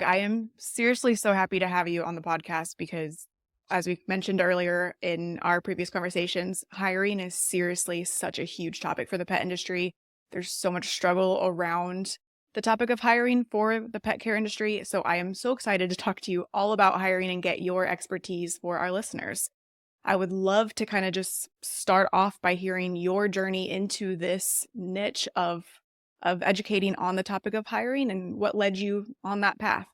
I am seriously so happy to have you on the podcast because, as we mentioned earlier in our previous conversations, hiring is seriously such a huge topic for the pet industry. There's so much struggle around the topic of hiring for the pet care industry. So I am so excited to talk to you all about hiring and get your expertise for our listeners. I would love to kind of just start off by hearing your journey into this niche of educating on the topic of hiring and what led you on that path.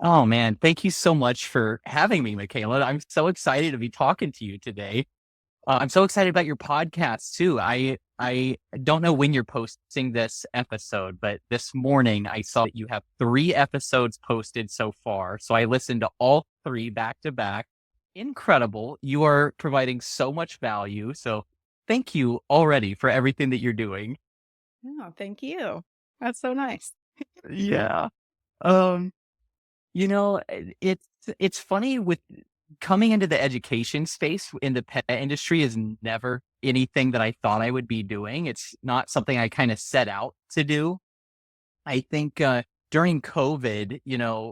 Oh man, thank you so much for having me, Michaela. I'm so excited to be talking to you today. I'm so excited about your podcast too. I don't know when you're posting this episode, but this morning I saw that you have 3 episodes posted so far. So I listened to all 3 back to back. Incredible. You are providing so much value. So thank you already for everything that you're doing. Oh, thank you. That's so nice. Yeah. Um, it's funny with coming into the education space in the pet industry is never anything that I thought I would be doing. It's not something I kind of set out to do. I think during COVID,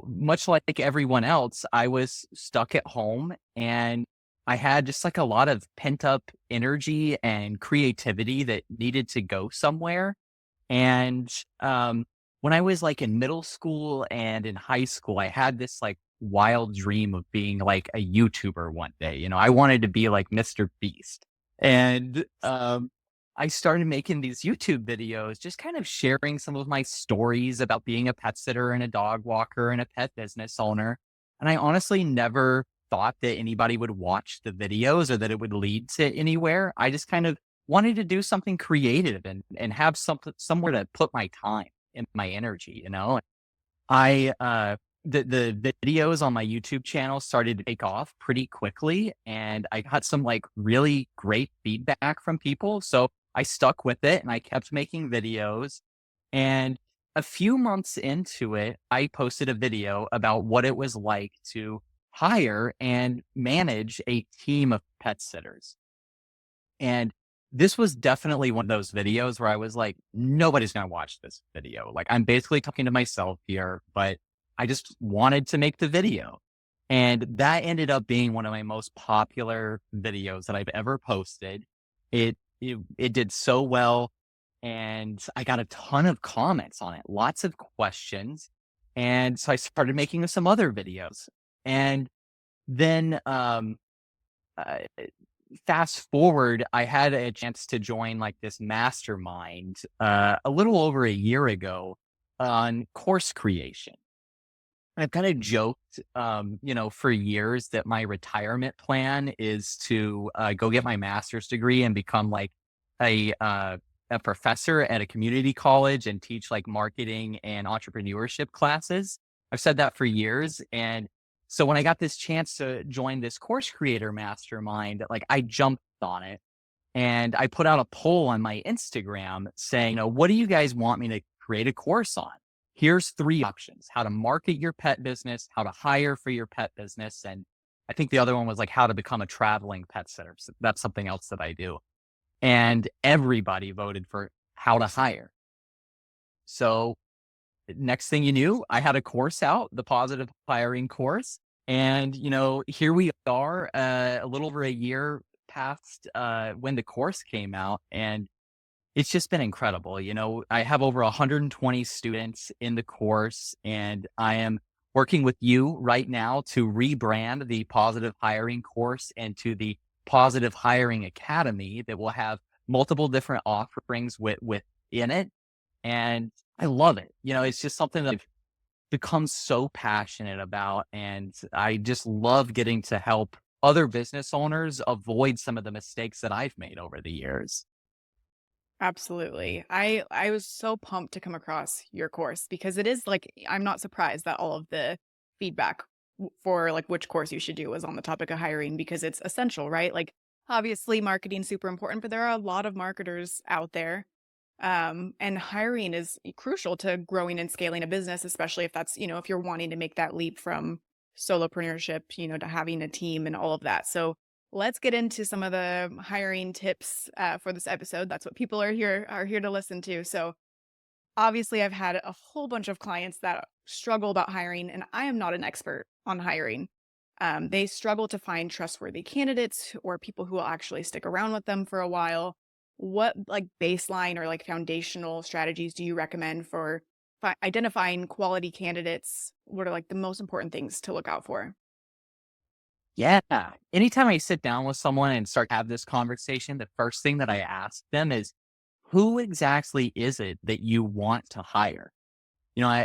much like everyone else, I was stuck at home and I had just like a lot of pent up energy and creativity that needed to go somewhere. And, when I was, like, in middle school and in high school, I had this, like, wild dream of being, like, a YouTuber one day, I wanted to be like Mr. Beast. And, I started making these YouTube videos, just kind of sharing some of my stories about being a pet sitter and a dog walker and a pet business owner. And I honestly never thought that anybody would watch the videos or that it would lead to anywhere. I just kind of wanted to do something creative and have something somewhere to put my time and my energy. I the videos on my YouTube channel started to take off pretty quickly and I got some like really great feedback from people. So I stuck with it and I kept making videos. And a few months into it, I posted a video about what it was like to hire and manage a team of pet sitters. And this was definitely one of those videos where I was like, nobody's going to watch this video. Like, I'm basically talking to myself here, but I just wanted to make the video. And that ended up being one of my most popular videos that I've ever posted. It did so well. And I got a ton of comments on it, lots of questions. And so I started making some other videos. And then, uh, fast forward, I had a chance to join like this mastermind a little over a year ago on course creation. I've kind of joked, for years that my retirement plan is to go get my master's degree and become like a uh, a professor at a community college and teach like marketing and entrepreneurship classes. I've said that for years, and so when I got this chance to join this course creator mastermind, like I jumped on it and I put out a poll on my Instagram saying, what do you guys want me to create a course on? Here's 3 options: how to market your pet business, how to hire for your pet business. And I think the other one was like how to become a traveling pet sitter. So that's something else that I do. And everybody voted for how to hire. So next thing you knew, I had a course out, the Pawsitive Hiring Course. And, here we are, a little over a year past when the course came out. And it's just been incredible. I have over 120 students in the course, and I am working with you right now to rebrand the Pawsitive Hiring Course into the Pawsitive Hiring Academy that will have multiple different offerings within it. And I love it. It's just something that I've become so passionate about. And I just love getting to help other business owners avoid some of the mistakes that I've made over the years. Absolutely. I was so pumped to come across your course because it is like I'm not surprised that all of the feedback for like which course you should do was on the topic of hiring because it's essential, right? Like obviously marketing's super important, but there are a lot of marketers out there. And hiring is crucial to growing and scaling a business, especially if that's, if you're wanting to make that leap from solopreneurship, to having a team and all of that. So let's get into some of the hiring tips for this episode. That's what people are here to listen to. So obviously, I've had a whole bunch of clients that struggle about hiring, and I am not an expert on hiring. They struggle to find trustworthy candidates or people who will actually stick around with them for a while. What like baseline or like foundational strategies do you recommend for identifying quality candidates? What are like the most important things to look out for? Yeah. Anytime I sit down with someone and start to have this conversation, the first thing that I ask them is, who exactly is it that you want to hire?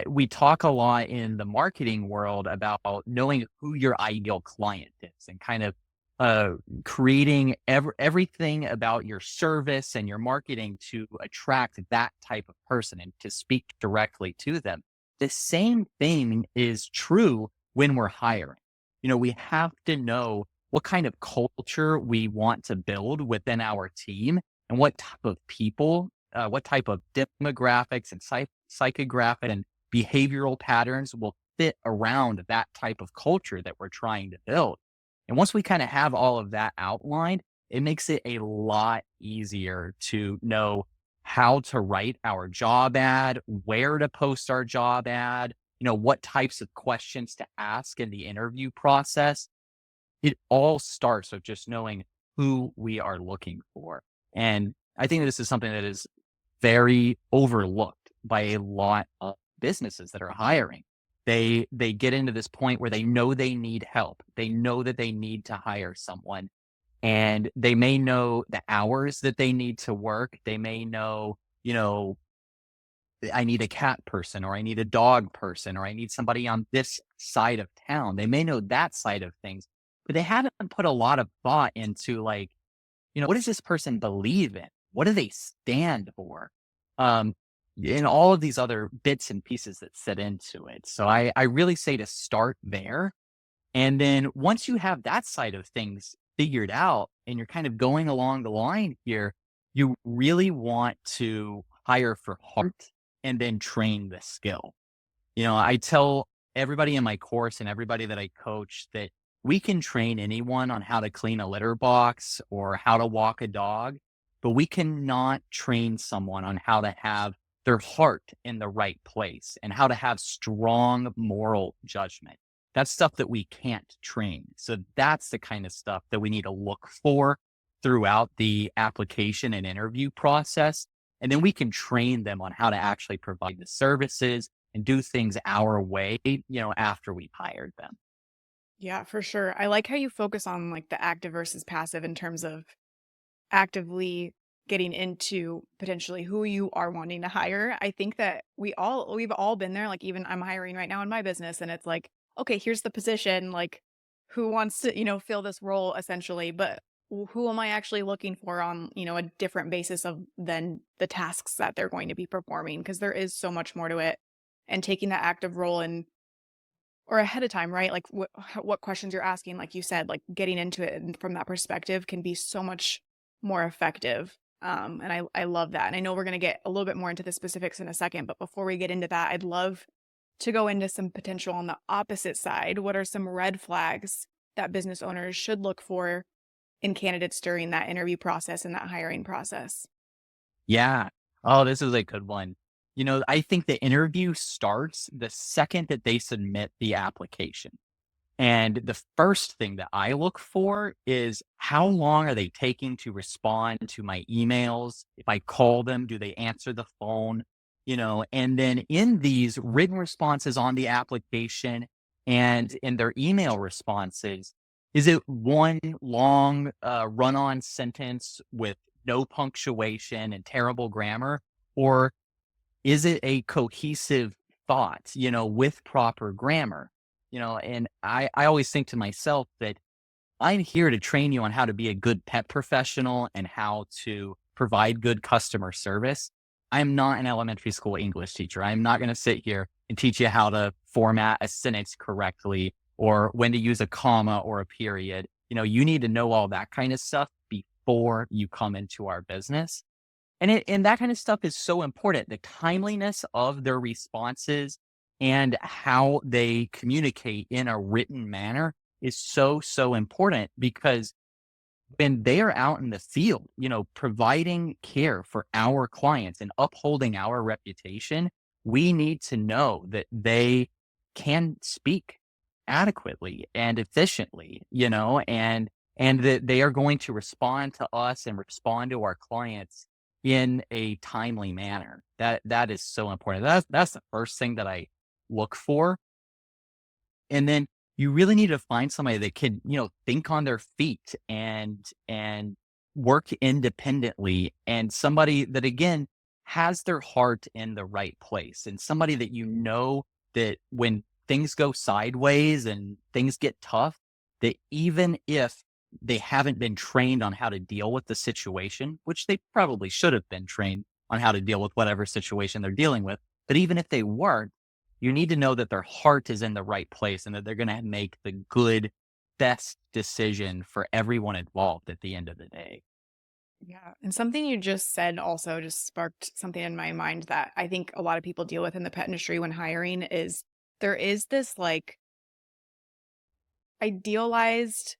We talk a lot in the marketing world about knowing who your ideal client is and kind of uh, creating everything about your service and your marketing to attract that type of person and to speak directly to them. The same thing is true when we're hiring. We have to know what kind of culture we want to build within our team and what type of people, what type of demographics and psychographic and behavioral patterns will fit around that type of culture that we're trying to build. And once we kind of have all of that outlined, it makes it a lot easier to know how to write our job ad, where to post our job ad, what types of questions to ask in the interview process. It all starts with just knowing who we are looking for. And I think this is something that is very overlooked by a lot of businesses that are hiring. They get into this point where they know they need help. They know that they need to hire someone, and they may know the hours that they need to work. They may know, I need a cat person or I need a dog person or I need somebody on this side of town. They may know that side of things, but they haven't put a lot of thought into like, what does this person believe in? What do they stand for? Um, and all of these other bits and pieces that fit into it. So I really say to start there. And then once you have that side of things figured out and you're kind of going along the line here, you really want to hire for heart and then train the skill. I tell everybody in my course and everybody that I coach that we can train anyone on how to clean a litter box or how to walk a dog, but we cannot train someone on how to have their heart in the right place and how to have strong moral judgment. That's stuff that we can't train. So that's the kind of stuff that we need to look for throughout the application and interview process. And then we can train them on how to actually provide the services and do things our way, after we've hired them. Yeah, for sure. I like how you focus on like the active versus passive in terms of actively getting into potentially who you are wanting to hire. I think that we've all been there. Like even I'm hiring right now in my business and it's like, okay, here's the position, like who wants to, fill this role essentially, but who am I actually looking for on, a different basis of than the tasks that they're going to be performing because there is so much more to it. And taking that active role and or ahead of time, right? Like what questions you're asking, like you said, like getting into it and from that perspective can be so much more effective. And I love that. And I know we're going to get a little bit more into the specifics in a second, but before we get into that, I'd love to go into some potential on the opposite side. What are some red flags that business owners should look for in candidates during that interview process and that hiring process? Yeah. Oh, this is a good one. I think the interview starts the second that they submit the application. And the first thing that I look for is how long are they taking to respond to my emails? If I call them, do they answer the phone? And then in these written responses on the application and in their email responses, is it one long run on sentence with no punctuation and terrible grammar? Or is it a cohesive thought, with proper grammar? And I always think to myself that I'm here to train you on how to be a good pet professional and how to provide good customer service. I'm not an elementary school English teacher. I'm not going to sit here and teach you how to format a sentence correctly or when to use a comma or a period. You need to know all that kind of stuff before you come into our business. And that kind of stuff is so important. The timeliness of their responses and how they communicate in a written manner is so, so important because when they are out in the field, providing care for our clients and upholding our reputation, we need to know that they can speak adequately and efficiently, and that they are going to respond to us and respond to our clients in a timely manner. That is so important. That's the first thing that I look for. And then you really need to find somebody that can, think on their feet and work independently, and somebody that again has their heart in the right place, and somebody that that when things go sideways and things get tough, that even if they haven't been trained on how to deal with the situation, which they probably should have been trained on how to deal with whatever situation they're dealing with, but even if they weren't, you need to know that their heart is in the right place and that they're going to make the good, best decision for everyone involved at the end of the day. Yeah. And something you just said also just sparked something in my mind that I think a lot of people deal with in the pet industry when hiring is there is this like idealized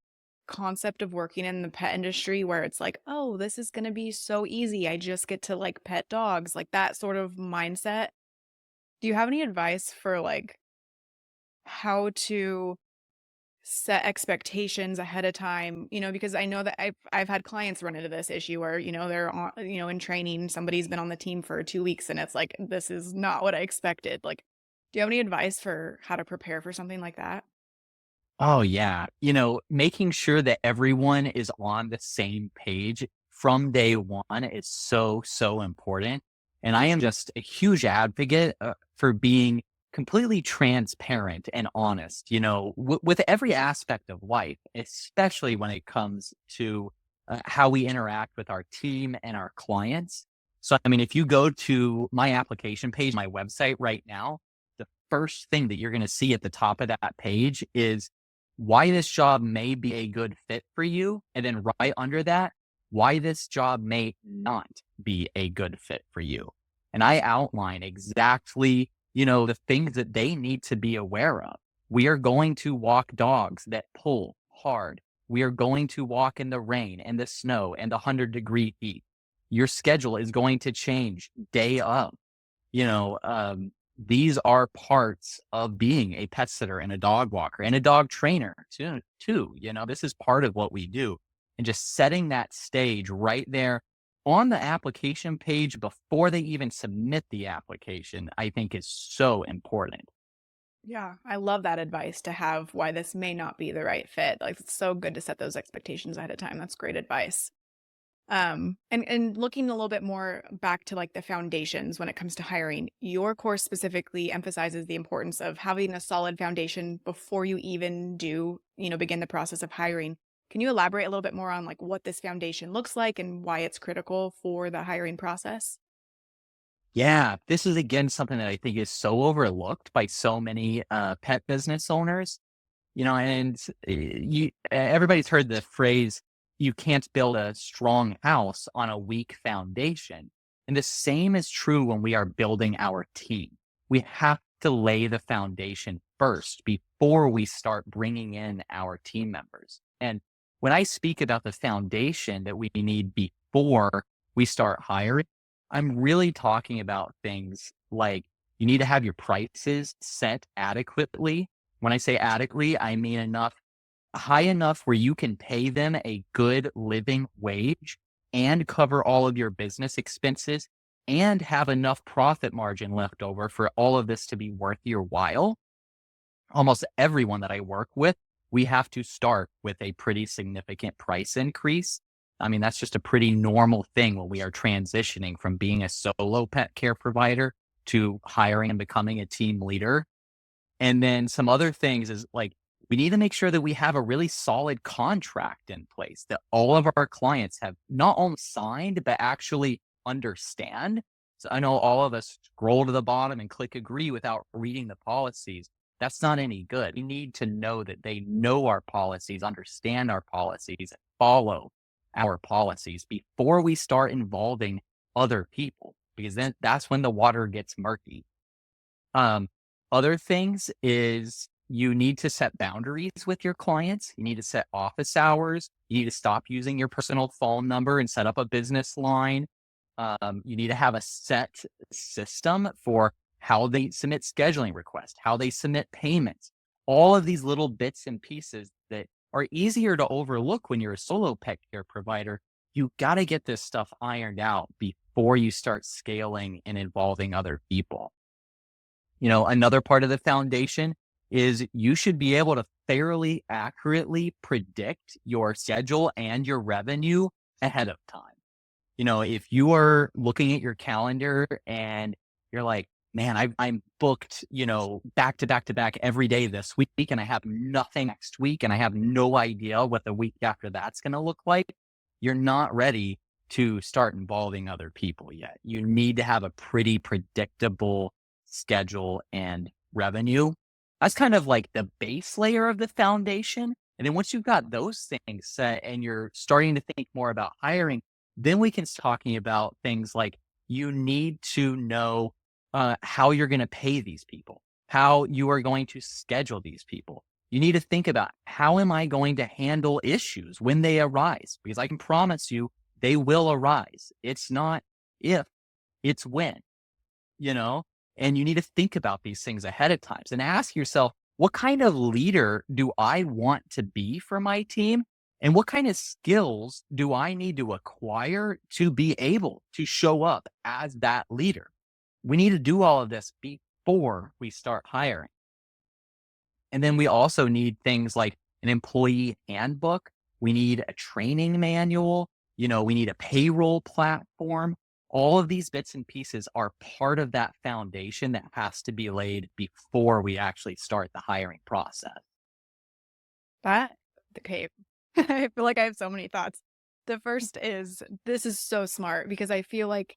concept of working in the pet industry where it's like, oh, this is going to be so easy. I just get to like pet dogs, like that sort of mindset. Do you have any advice for like how to set expectations ahead of time, because I know that I've had clients run into this issue where, they're on, in training, somebody's been on the team for 2 weeks and it's like, this is not what I expected. Like, do you have any advice for how to prepare for something like that? Oh, yeah. Making sure that everyone is on the same page from day one is so, so important. And I am just a huge advocate for being completely transparent and honest, with every aspect of life, especially when it comes to how we interact with our team and our clients. So, I mean, if you go to my application page, my website right now, the first thing that you're going to see at the top of that page is why this job may be a good fit for you. And then right under that, why this job may not be a good fit for you. And I outline exactly, the things that they need to be aware of. We are going to walk dogs that pull hard. We are going to walk in the rain and the snow and the 100-degree heat. Your schedule is going to change day of. You know, um, these are parts of being a pet sitter and a dog walker and a dog trainer too. This is part of what we do. And just setting that stage right there on the application page before they even submit the application, I think is so important. Yeah, I love that advice to have why this may not be the right fit. Like, it's so good to set those expectations ahead of time. That's great advice. And looking a little bit more back to like the foundations when it comes to hiring, your course specifically emphasizes the importance of having a solid foundation before you even do, begin the process of hiring. Can you elaborate a little bit more on like what this foundation looks like and why it's critical for the hiring process? Yeah, this is again something that I think is so overlooked by so many pet business owners. And everybody's heard the phrase, you can't build a strong house on a weak foundation. And the same is true when we are building our team. We have to lay the foundation first before we start bringing in our team members. And when I speak about the foundation that we need before we start hiring, I'm really talking about things like you need to have your prices set adequately. When I say adequately, I mean high enough where you can pay them a good living wage and cover all of your business expenses and have enough profit margin left over for all of this to be worth your while. Almost everyone that I work with, we have to start with a pretty significant price increase. I mean, that's just a pretty normal thing when we are transitioning from being a solo pet care provider to hiring and becoming a team leader. And then some other things is like, we need to make sure that we have a really solid contract in place that all of our clients have not only signed, but actually understand. So I know all of us scroll to the bottom and click agree without reading the policies. That's not any good. We need to know that they know our policies, understand our policies, follow our policies before we start involving other people, because then that's when the water gets murky. Um, Other things is you need to set boundaries with your clients. You need to set office hours. You need to stop using your personal phone number and set up a business line. You need to have a set system for how they submit scheduling requests, how they submit payments, all of these little bits and pieces that are easier to overlook when you're a solo pet care provider. You got to get this stuff ironed out before you start scaling and involving other people. Another part of the foundation is you should be able to fairly accurately predict your schedule and your revenue ahead of time. If you are looking at your calendar and you're like, man, I'm booked, back to back to back every day this week, and I have nothing next week, and I have no idea what the week after that's going to look like, you're not ready to start involving other people yet. You need to have a pretty predictable schedule and revenue. That's kind of like the base layer of the foundation. And then once you've got those things set and you're starting to think more about hiring, then we can start talking about things like you need to know how you're going to pay these people, how you are going to schedule these people. You need to think about how am I going to handle issues when they arise? Because I can promise you they will arise. It's not if, it's when, you know? And you need to think about these things ahead of time and ask yourself, what kind of leader do I want to be for my team? And what kind of skills do I need to acquire to be able to show up as that leader? We need to do all of this before we start hiring. And then we also need things like an employee handbook. We need a training manual. We need a payroll platform. All of these bits and pieces are part of that foundation that has to be laid before we actually start the hiring process. That okay. I feel like I have so many thoughts. The first is this is so smart because I feel like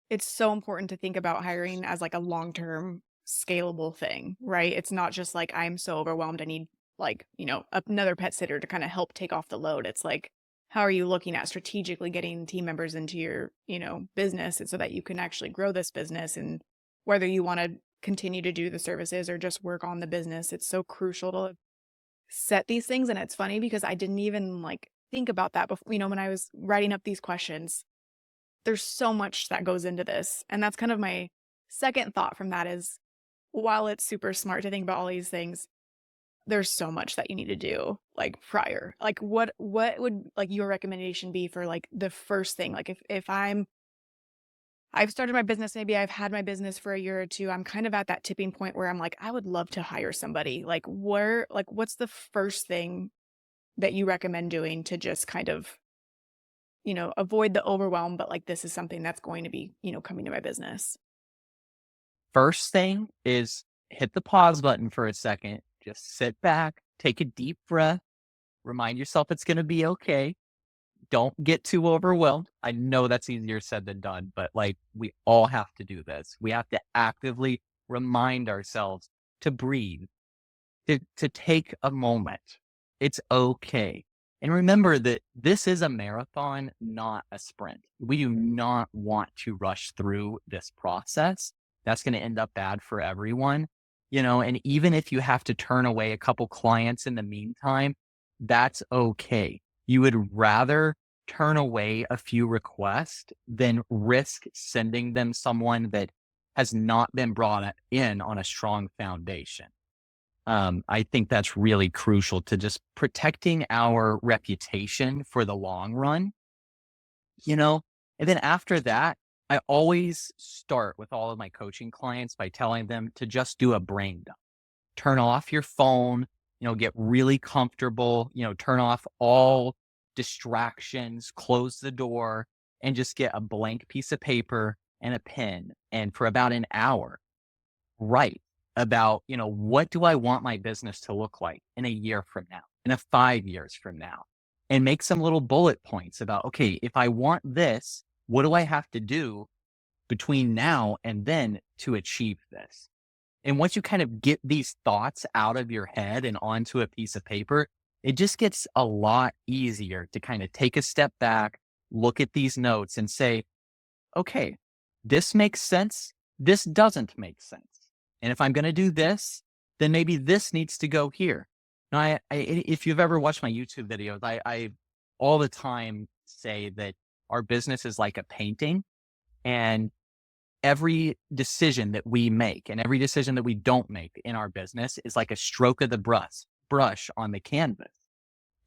it's so important to think about hiring as like a long-term scalable thing, right? It's not just like I'm so overwhelmed I need like, another pet sitter to kind of help take off the load. It's like how are you looking at strategically getting team members into your, business and so that you can actually grow this business and whether you want to continue to do the services or just work on the business. It's so crucial to set these things, and it's funny because I didn't even, like, think about that before. When I was writing up these questions. There's so much that goes into this, and that's kind of my second thought from that is, while it's super smart to think about all these things, there's so much that you need to do, like, prior. Like, what would, like, your recommendation be for, like, the first thing? Like, if I've started my business, maybe I've had my business for a year or 2, I'm kind of at that tipping point where I'm like, "I would love to hire somebody." What's the first thing that you recommend doing to just kind of, avoid the overwhelm, but, like, this is something that's going to be, coming to my business? First thing is hit the pause button for a second. Just sit back, take a deep breath, remind yourself it's going to be okay. Don't get too overwhelmed. I know that's easier said than done, but like we all have to do this. We have to actively remind ourselves to breathe, to take a moment. It's okay. And remember that this is a marathon, not a sprint. We do not want to rush through this process. That's going to end up bad for everyone, and even if you have to turn away a couple clients in the meantime, that's okay. You would rather turn away a few requests than risk sending them someone that has not been brought in on a strong foundation. I think that's really crucial to just protecting our reputation for the long run, you know? And then after that, I always start with all of my coaching clients by telling them to just do a brain dump. Turn off your phone, get really comfortable, turn off all distractions, close the door, and just get a blank piece of paper and a pen. And for about an hour, write about, what do I want my business to look like in a year from now, in a 5 years from now, and make some little bullet points about, okay, if I want this, what do I have to do between now and then to achieve this? And once you kind of get these thoughts out of your head and onto a piece of paper, it just gets a lot easier to kind of take a step back, look at these notes and say, okay, this makes sense. This doesn't make sense. And if I'm going to do this, then maybe this needs to go here. Now, if you've ever watched my YouTube videos, I all the time say that our business is like a painting, and every decision that we make and every decision that we don't make in our business is like a stroke of the brush on the canvas.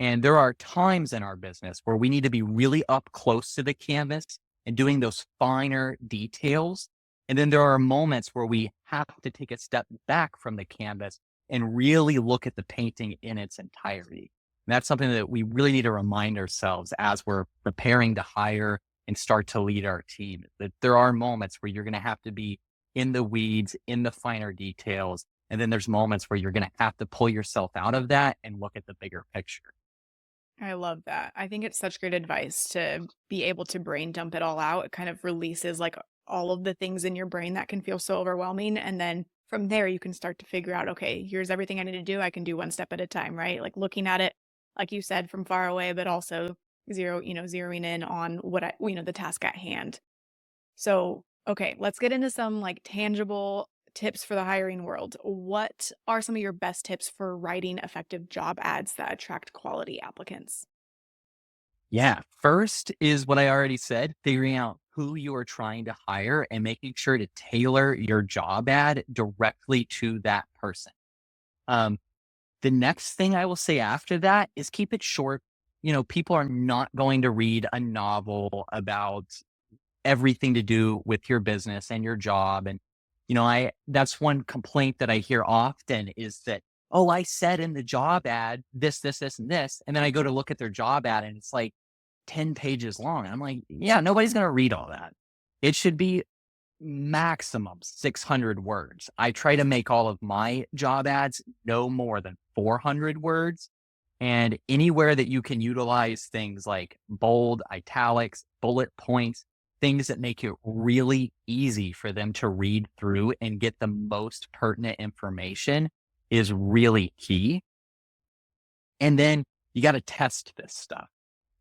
And there are times in our business where we need to be really up close to the canvas and doing those finer details. And then there are moments where we have to take a step back from the canvas and really look at the painting in its entirety. And that's something that we really need to remind ourselves as we're preparing to hire and start to lead our team. That there are moments where you're going to have to be in the weeds, in the finer details. And then there's moments where you're going to have to pull yourself out of that and look at the bigger picture. I love that. I think it's such great advice to be able to brain dump it all out. It kind of releases like all of the things in your brain that can feel so overwhelming. And then from there, you can start to figure out, okay, here's everything I need to do. I can do one step at a time, right? Like looking at it, like you said, from far away, but also zeroing in on the task at hand. So, okay, let's get into some like tangible tips for the hiring world. What are some of your best tips for writing effective job ads that attract quality applicants? Yeah. First is what I already said, figuring out who you are trying to hire and making sure to tailor your job ad directly to that person. Um, the next thing I will say after that is keep it short. People are not going to read a novel about everything to do with your business and your job. And, that's one complaint that I hear often is that, oh, I said in the job ad this, this, this, and this. And then I go to look at their job ad and it's like 10 pages long. I'm like, yeah, nobody's going to read all that. It should be maximum 600 words. I try to make all of my job ads no more than 400 words. And anywhere that you can utilize things like bold, italics, bullet points, things that make it really easy for them to read through and get the most pertinent information is really key. And then you got to test this stuff.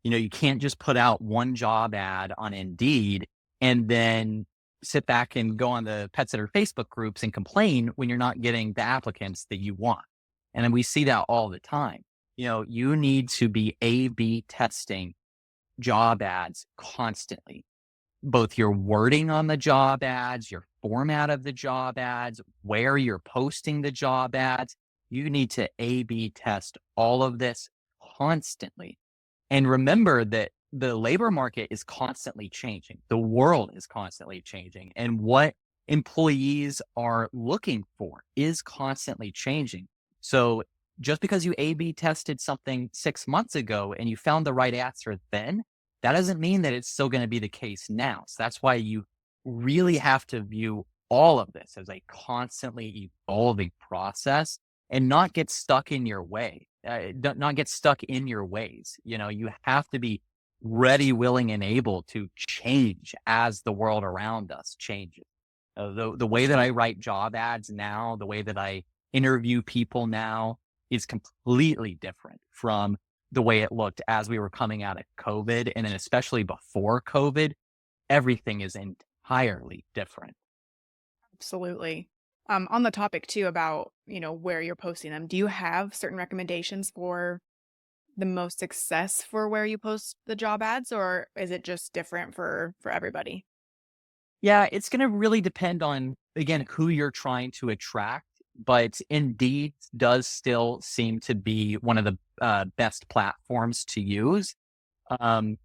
You can't just put out one job ad on Indeed and then sit back and go on the pet sitter Facebook groups and complain when you're not getting the applicants that you want. And then we see that all the time. You need to be A/B testing job ads constantly, both your wording on the job ads, your format of the job ads, where you're posting the job ads. You need to A/B test all of this constantly. And remember that the labor market is constantly changing. The world is constantly changing. And what employees are looking for is constantly changing. So just because you A/B tested something 6 months ago and you found the right answer then, that doesn't mean that it's still going to be the case now. So that's why you really have to view all of this as a constantly evolving process and not get stuck in your way, not get stuck in your ways. You have to be ready, willing, and able to change as the world around us changes. The way that I write job ads now, the way that I interview people now is completely different from the way it looked as we were coming out of COVID. And then especially before COVID, everything is entirely different. Absolutely. On the topic too about, where you're posting them, do you have certain recommendations for the most success for where you post the job ads, or is it just different for everybody? Yeah, it's going to really depend on, again, who you're trying to attract. But Indeed does still seem to be one of the best platforms to use. Um,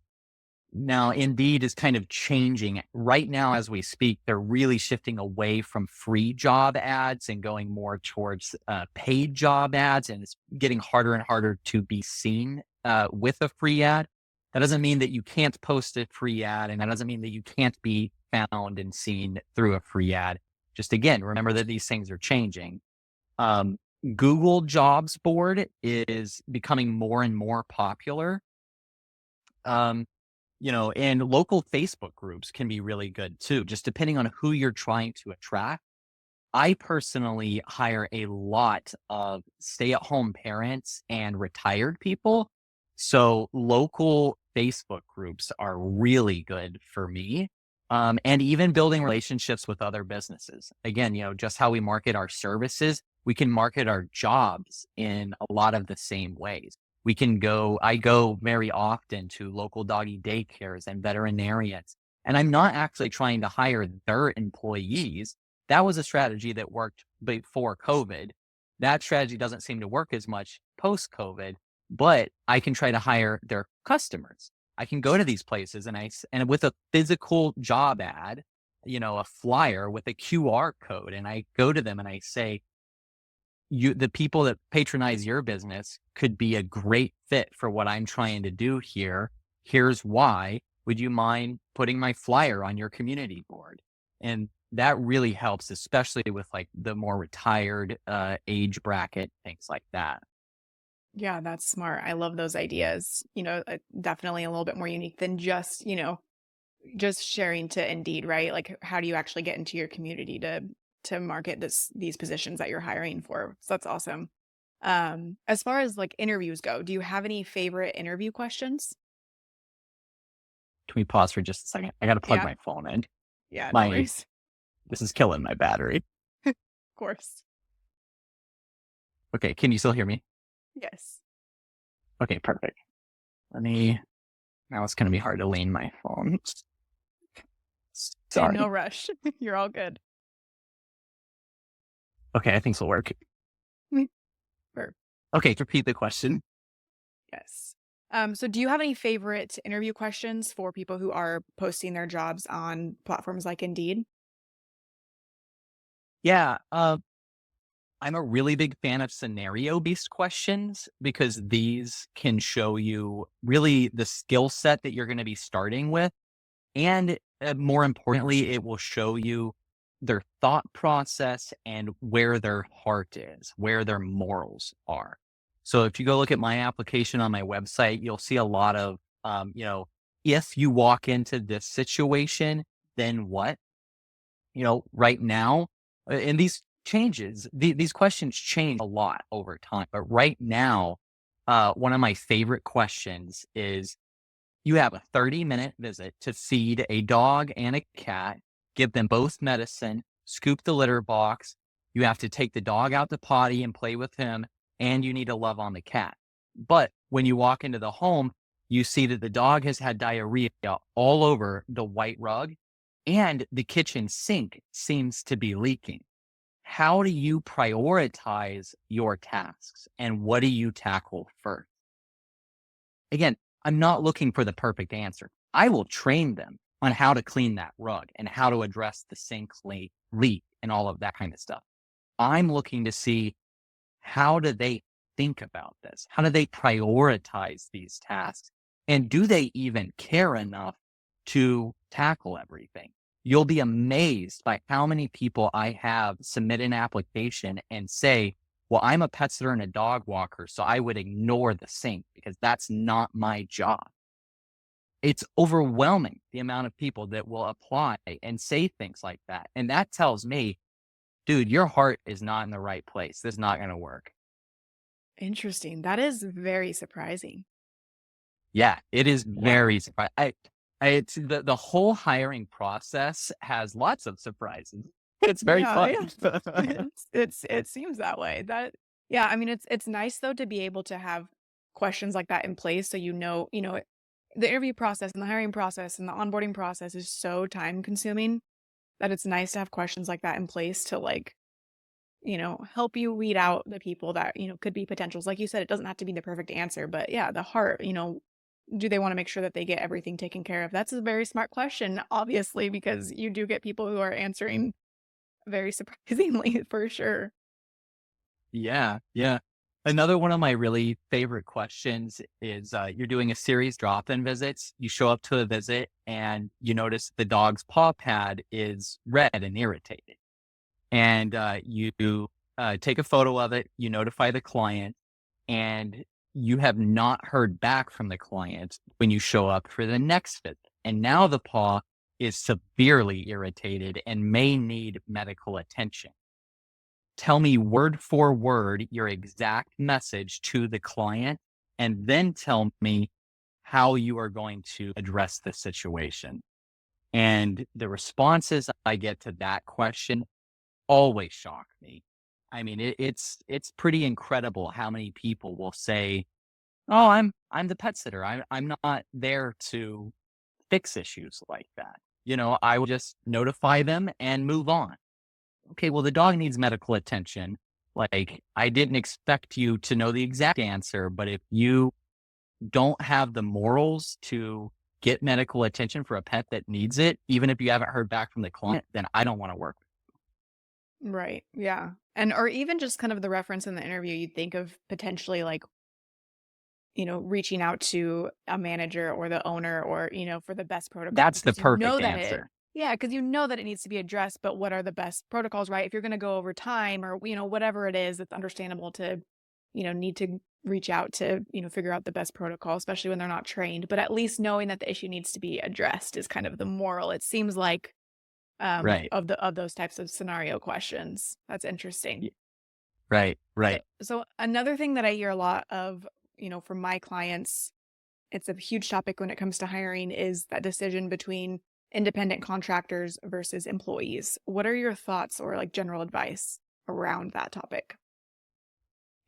Now, Indeed is kind of changing right now as we speak. They're really shifting away from free job ads and going more towards paid job ads, and it's getting harder and harder to be seen with a free ad. That doesn't mean that you can't post a free ad, and that doesn't mean that you can't be found and seen through a free ad. Just again, remember that these things are changing. Um, Google Jobs Board is becoming more and more popular. Um, and local Facebook groups can be really good too, just depending on who you're trying to attract. I personally hire a lot of stay at home parents and retired people. So local Facebook groups are really good for me. And even building relationships with other businesses. Again, just how we market our services, we can market our jobs in a lot of the same ways. I go very often to local doggy daycares and veterinarians And I'm not actually trying to hire their employees. That was a strategy that worked before COVID. That strategy doesn't seem to work as much post COVID, but I can try to hire their customers. I can go to these places and with a physical job ad, a flyer with a QR code, and I go to them and I say, the people that patronize your business could be a great fit for what I'm trying to do here. Here's why. Would you mind putting my flyer on your community board? And that really helps, especially with like the more retired age bracket, things like that. Yeah, that's smart. I love those ideas. Definitely a little bit more unique than just, just sharing to Indeed, right? Like how do you actually get into your community to market these positions that you're hiring for? So that's awesome. As far as like interviews go, do you have any favorite interview questions? Can we pause for just a second? I got to plug Yeah. my phone in. Yeah, no My worries. This is killing my battery. Of course. Okay, can you still hear me? Yes. Okay, perfect. Let me. Now it's going to be hard to lean my phone. Hey, no Sorry. rush. You're all good. Okay, I think this will work. Sure. Okay, repeat the question. Yes. So do you have any favorite interview questions for people who are posting their jobs on platforms like Indeed? Yeah, I'm a really big fan of scenario based questions because these can show you really the skill set that you're going to be starting with. And more importantly, it will show you their thought process and where their heart is, where their morals are. So if you go look at my application on my website, you'll see a lot of, if you walk into this situation, then what? Right now, and these questions change a lot over time. But right now, one of my favorite questions is, you have a 30-minute visit to feed a dog and a cat, give them both medicine, scoop the litter box. You have to take the dog out to potty and play with him, and you need to love on the cat. But when you walk into the home, you see that the dog has had diarrhea all over the white rug, and the kitchen sink seems to be leaking. How do you prioritize your tasks, and what do you tackle first? Again, I'm not looking for the perfect answer. I will train them on how to clean that rug and how to address the sink leak and all of that kind of stuff. I'm looking to see, how do they think about this? How do they prioritize these tasks? And do they even care enough to tackle everything? You'll be amazed by how many people I have submit an application and say, well, I'm a pet sitter and a dog walker, so I would ignore the sink because that's not my job. It's overwhelming the amount of people that will apply and say things like that. And that tells me, dude, your heart is not in the right place. This is not going to work. Interesting. That is very surprising. Yeah, it is Wow. very surprising. It's the whole hiring process has lots of surprises. It's very Yeah, fun. yeah. It seems that way. Yeah, I mean it's nice though to be able to have questions like that in place so the interview process and the hiring process and the onboarding process is so time consuming that it's nice to have questions like that in place to like, help you weed out the people that, could be potentials. Like you said, it doesn't have to be the perfect answer, but yeah, the heart, do they want to make sure that they get everything taken care of? That's a very smart question, obviously, because you do get people who are answering very surprisingly, for sure. Yeah, yeah. Another one of my really favorite questions is, you're doing a series drop-in visits. You show up to a visit and you notice the dog's paw pad is red and irritated. And you take a photo of it, you notify the client, and you have not heard back from the client when you show up for the next visit. And now the paw is severely irritated and may need medical attention. Tell me word for word your exact message to the client, and then tell me how you are going to address the situation. And the responses I get to that question always shock me. I mean, it's pretty incredible how many people will say, "Oh, I'm the pet sitter. I'm not there to fix issues like that." I will just notify them and move on. Okay, well, the dog needs medical attention. Like, I didn't expect you to know the exact answer, but if you don't have the morals to get medical attention for a pet that needs it, even if you haven't heard back from the client, then I don't want to work. Right. Yeah. And or even just kind of the reference in the interview, you'd think of potentially like, reaching out to a manager or the owner or, for the best protocol That's the because you know perfect that it answer. yeah, because you know that it needs to be addressed, but what are the best protocols, right? If you're gonna go over time or, whatever it is, it's understandable to, need to reach out to, figure out the best protocol, especially when they're not trained. But at least knowing that the issue needs to be addressed is kind of the moral, it seems like, Right. of those types of scenario questions. That's interesting. Y- Right. So Right. so another thing that I hear a lot of, from my clients, it's a huge topic when it comes to hiring is that decision between independent contractors versus employees. What are your thoughts or like general advice around that topic?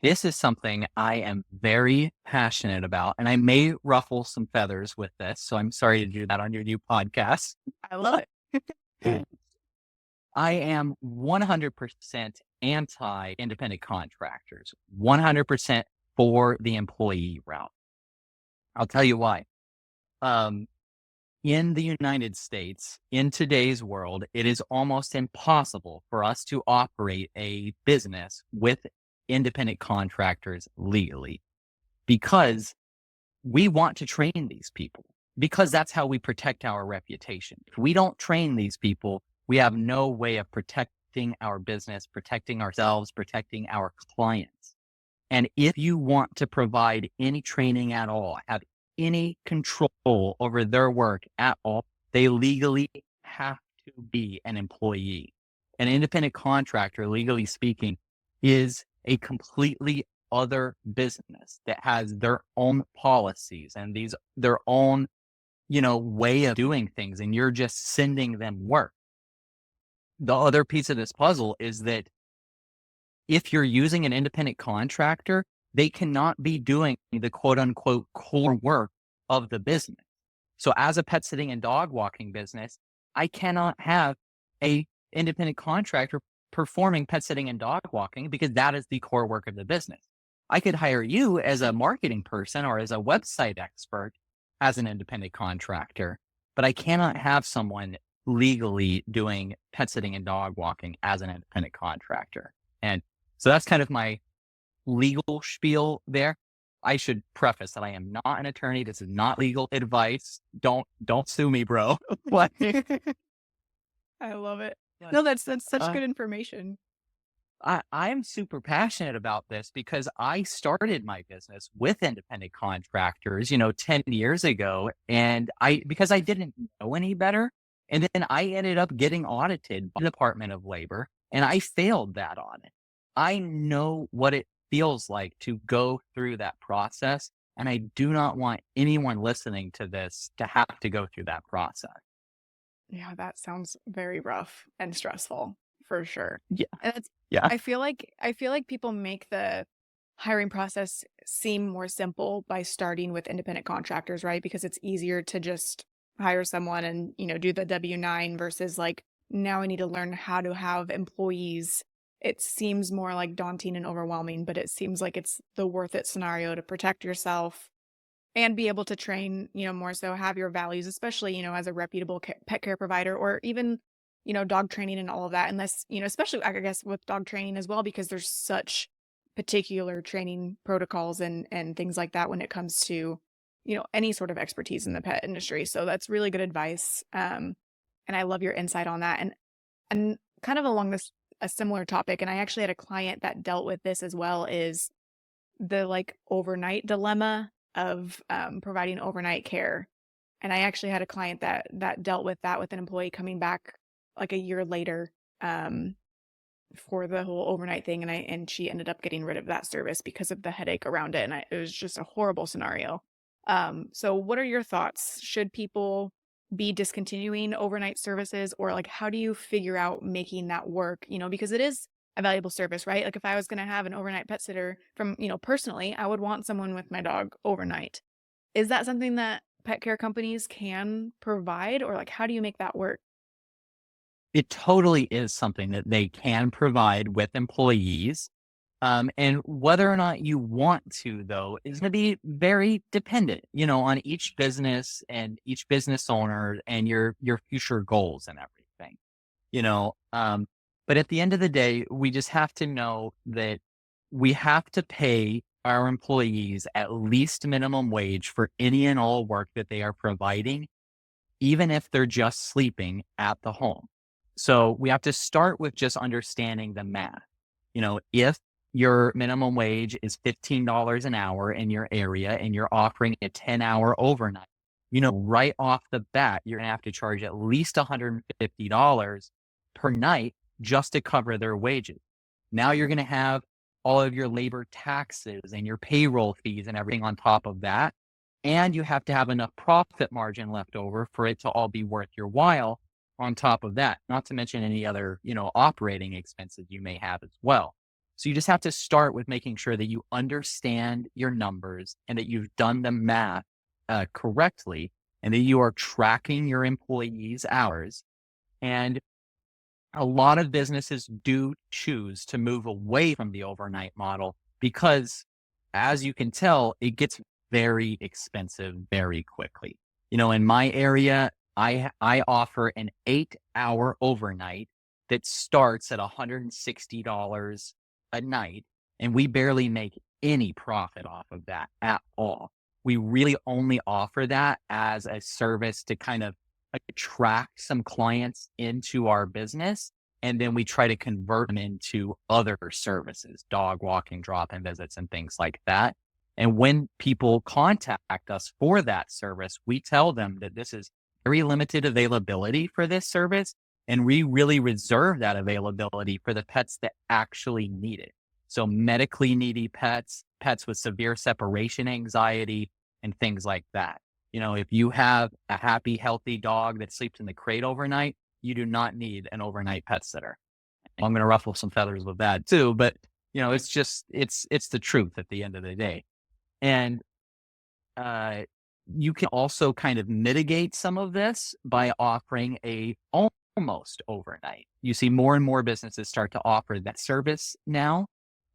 This is something I am very passionate about, and I may ruffle some feathers with this. So I'm sorry to do that on your new podcast. I love it. I am 100% anti independent contractors, 100% for the employee route. I'll tell you why. Um, in the United States, in today's world, it is almost impossible for us to operate a business with independent contractors legally because we want to train these people, because that's how we protect our reputation. If we don't train these people, we have no way of protecting our business, protecting ourselves, protecting our clients. And if you want to provide any training at all, have any control over their work at all, they legally have to be an employee. An independent contractor, legally speaking, is a completely other business that has their own policies and their own, way of doing things. And you're just sending them work. The other piece of this puzzle is that if you're using an independent contractor, they cannot be doing the quote unquote core work of the business. So as a pet sitting and dog walking business, I cannot have a independent contractor performing pet sitting and dog walking because that is the core work of the business. I could hire you as a marketing person or as a website expert as an independent contractor, but I cannot have someone legally doing pet sitting and dog walking as an independent contractor. And so that's kind of my legal spiel there. I should preface that I am not an attorney. This is not legal advice. Don't sue me, bro. What? I love it. But, No, that's such uh, good information. I'm super passionate about this because I started my business with independent contractors, 10 years ago. And because I didn't know any better. And then I ended up getting audited by the Department of Labor and I failed that audit. I know what it feels like to go through that process. And I do not want anyone listening to this to have to go through that process. Yeah, that sounds very rough and stressful for sure. Yeah. And it's Yeah. I feel like people make the hiring process seem more simple by starting with independent contractors, right? Because it's easier to just hire someone and, do the W-9 versus like now I need to learn how to have employees. It seems more like daunting and overwhelming, but it seems like it's the worth it scenario to protect yourself and be able to train, more so have your values, especially, as a reputable pet care provider or even, dog training and all of that. Unless, especially I guess with dog training as well, because there's such particular training protocols and things like that when it comes to, any sort of expertise in the pet industry. So that's really good advice. And I love your insight on that. And kind of along this a similar topic, and I actually had a client that dealt with this as well, is the, like, overnight dilemma of, providing overnight care, and I actually had a client that dealt with that with an employee coming back, like, a year later, um, for the whole overnight thing, and she ended up getting rid of that service because of the headache around it, and it was just a horrible scenario. So what are your thoughts? Should people be discontinuing overnight services, or, like, how do you figure out making that work? Because it is a valuable service, right? Like, if I was gonna have an overnight pet sitter from, personally, I would want someone with my dog overnight. Is that something that pet care companies can provide, or like how do you make that work? It totally is something that they can provide with employees. And whether or not you want to, though, is going to be very dependent, on each business and each business owner and your future goals and everything, you know. But at the end of the day, we just have to know that we have to pay our employees at least minimum wage for any and all work that they are providing, even if they're just sleeping at the home. So we have to start with just understanding the math. If your minimum wage is $15 an hour in your area and you're offering a 10-hour overnight, right off the bat, you're going to have to charge at least $150 per night just to cover their wages. Now you're going to have all of your labor taxes and your payroll fees and everything on top of that. And you have to have enough profit margin left over for it to all be worth your while on top of that, not to mention any other, operating expenses you may have as well. So you just have to start with making sure that you understand your numbers and that you've done the math correctly and that you are tracking your employees' hours. And a lot of businesses do choose to move away from the overnight model because, as you can tell, it gets very expensive very quickly. In my area, I offer an 8-hour overnight that starts at $160 a night, and we barely make any profit off of that at all. We really only offer that as a service to kind of attract some clients into our business. And then we try to convert them into other services, dog walking, drop-in visits, and things like that. And when people contact us for that service, we tell them that this is very limited availability for this service. And we really reserve that availability for the pets that actually need it. So medically needy pets, pets with severe separation anxiety, and things like that. If you have a happy, healthy dog that sleeps in the crate overnight, you do not need an overnight pet sitter. I'm going to ruffle some feathers with that too, but it's the truth at the end of the day. And uh, you can also kind of mitigate some of this by offering a almost overnight. You see more and more businesses start to offer that service now.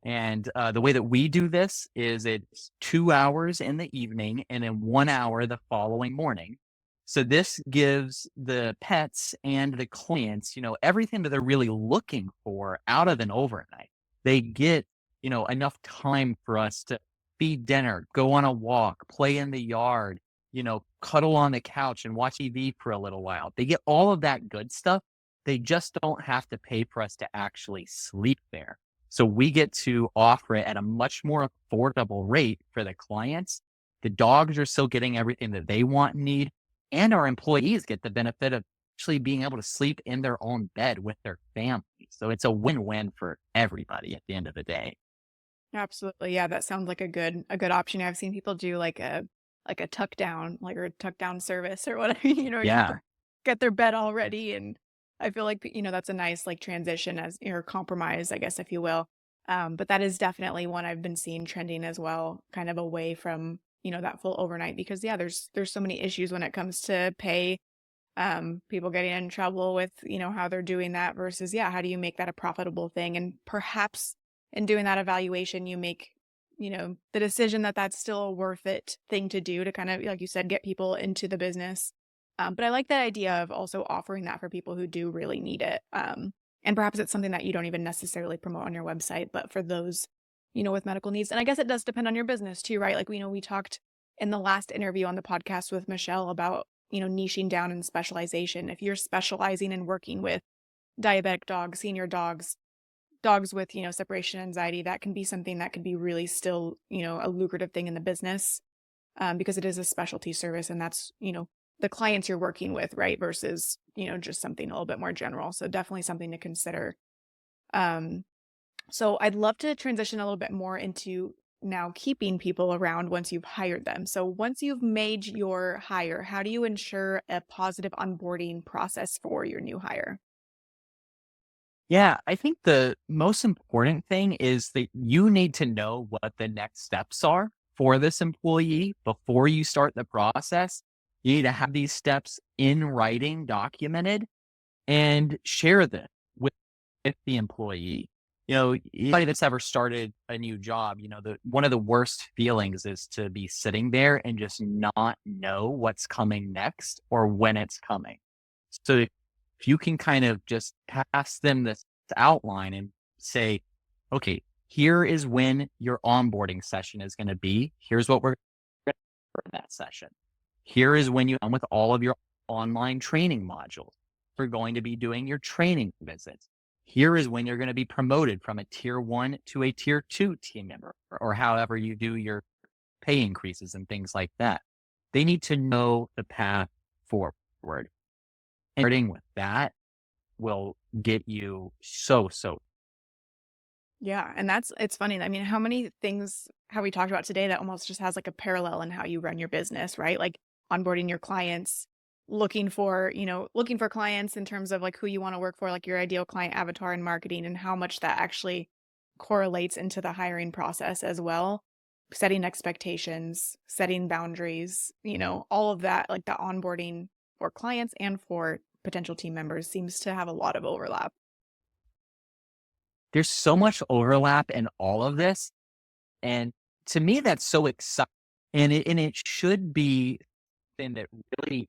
And the way that we do this is it's 2 hours in the evening and then 1 hour the following morning. So this gives the pets and the clients, everything that they're really looking for out of an overnight. They get, enough time for us to feed dinner, go on a walk, play in the yard, cuddle on the couch and watch TV for a little while. They get all of that good stuff. They just don't have to pay for us to actually sleep there. So we get to offer it at a much more affordable rate for the clients. The dogs are still getting everything that they want and need. And our employees get the benefit of actually being able to sleep in their own bed with their family. So it's a win-win for everybody at the end of the day. Absolutely. Yeah, that sounds like a good option. I've seen people do like a tuck down, like or a tuck down service or whatever, just Yeah. get their bed all ready. And I feel like, that's a nice like transition as or compromise, I guess, if you will. But that is definitely one I've been seeing trending as well, kind of away from, that full overnight because yeah, there's so many issues when it comes to pay, people getting in trouble with, how they're doing that versus, yeah, how do you make that a profitable thing? And perhaps in doing that evaluation, you make, the decision that that's still a worth it thing to do to kind of, like you said, get people into the business. But I like that idea of also offering that for people who do really need it. And perhaps it's something that you don't even necessarily promote on your website, but for those, with medical needs. And I guess it does depend on your business too, right? Like, we talked in the last interview on the podcast with Michelle about, niching down in specialization. If you're specializing and working with diabetic dogs, senior dogs, dogs with, separation anxiety, that can be something that could be really still, a lucrative thing in the business, because it is a specialty service and that's, the clients you're working with, right? Versus, just something a little bit more general. So definitely something to consider. Um, so I'd love to transition a little bit more into now keeping people around once you've hired them. So once you've made your hire, how do you ensure a positive onboarding process for your new hire? Yeah, I think the most important thing is that you need to know what the next steps are for this employee before you start the process. You need to have these steps in writing, documented, and share them with the employee. Anybody that's ever started a new job, the one of the worst feelings is to be sitting there and just not know what's coming next or when it's coming. So if you can kind of just pass them this outline and say, okay, here is when your onboarding session is going to be. Here's what we're going to for that session. Here is when you're done with all of your online training modules. We're going to be doing your training visits. Here is when you're going to be promoted from a tier 1 to a tier 2 team member, or however you do your pay increases and things like that. They need to know the path forward. And starting with that will get you so. Yeah, and it's funny. I mean, how many things have we talked about today that almost just has like a parallel in how you run your business, right? Like onboarding your clients, looking for clients in terms of like who you want to work for, like your ideal client avatar and marketing and how much that actually correlates into the hiring process as well. Setting expectations, setting boundaries, all of that, like the onboarding for clients and for potential team members seems to have a lot of overlap. There's so much overlap in all of this. And to me, that's so exciting. And it should be something that really,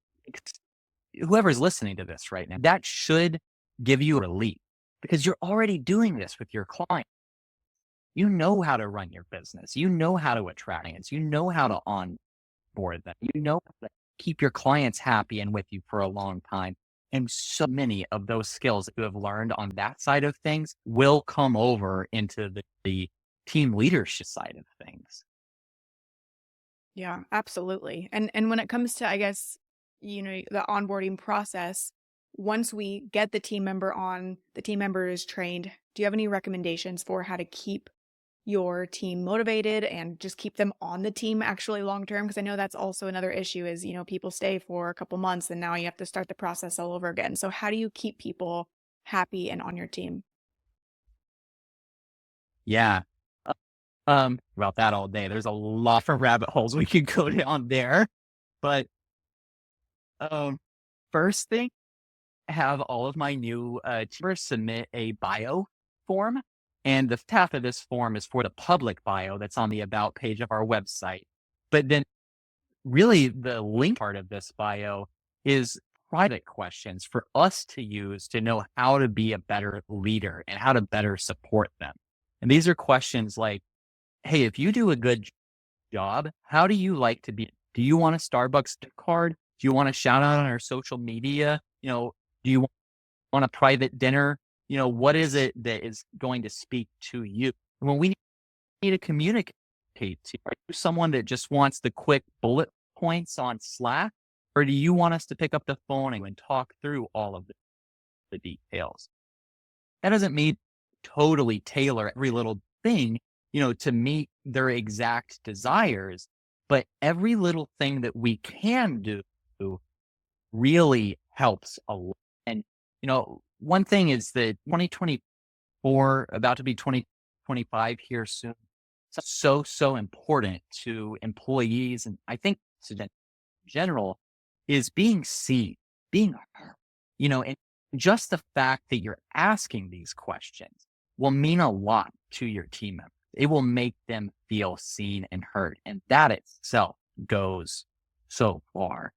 whoever's listening to this right now, that should give you relief because you're already doing this with your client. You know how to run your business. You know how to attract clients. You know how to onboard them. You know how to keep your clients happy and with you for a long time. And so many of those skills that you have learned on that side of things will come over into the team leadership side of things. Yeah, absolutely. And when it comes to, I guess, the onboarding process, once we get the team member on, the team member is trained, do you have any recommendations for how to keep your team motivated and just keep them on the team actually long term? Because I know that's also another issue is, people stay for a couple months and now you have to start the process all over again. So how do you keep people happy and on your team? Yeah. About that all day. There's a lot of rabbit holes we could go down there. But um, first thing, have all of my new teamers submit a bio form. And the half of this form is for the public bio that's on the about page of our website. But then really the link part of this bio is private questions for us to use to know how to be a better leader and how to better support them. And these are questions like, hey, if you do a good job, how do you like to be? Do you want a Starbucks gift card? Do you want a shout out on our social media? Do you want a private dinner? What is it that is going to speak to you? When we need to communicate to, are you someone that just wants the quick bullet points on Slack? Or do you want us to pick up the phone and talk through all of the details? That doesn't mean totally tailor every little thing, to meet their exact desires, but every little thing that we can do really helps a lot. And, one thing is that 2024, about to be 2025 here soon, so important to employees. And I think in general is being seen, being heard, and just the fact that you're asking these questions will mean a lot to your team members. It will make them feel seen and heard. And that itself goes so far,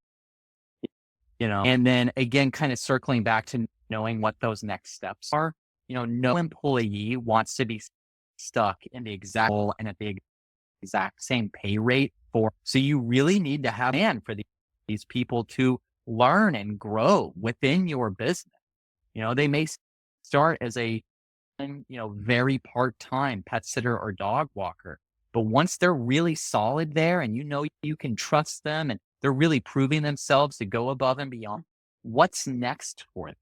and then again, kind of circling back to knowing what those next steps are, no employee wants to be stuck in the exact role and at the exact same pay rate so you really need to have a plan for these people to learn and grow within your business. They may start as a, very part-time pet sitter or dog walker, but once they're really solid there and you can trust them and they're really proving themselves to go above and beyond, what's next for them?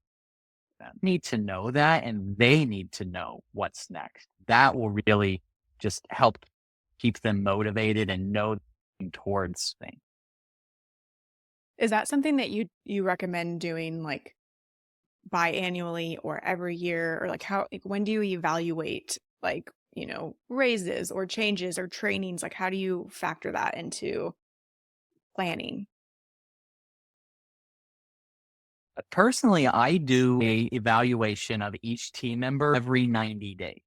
Need to know that and they need to know what's next. That will really just help keep them motivated and know towards things. Is that something that you recommend doing like biannually or every year or like when do you evaluate like, raises or changes or trainings? Like how do you factor that into planning? Personally, I do a evaluation of each team member every 90 days.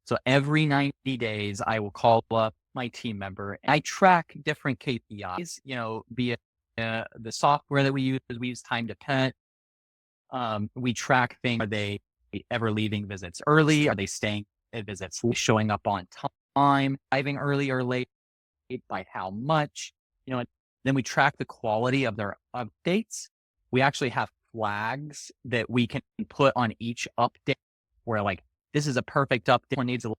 So every 90 days, I will call up my team member. I track different KPIs, via the software that we use. We use time to pet. We track things. Are they ever leaving visits early? Are they staying at visits, showing up on time, arriving early or late, by how much? And then we track the quality of their updates. We actually have flags that we can put on each update where, like, this is a perfect update. One needs a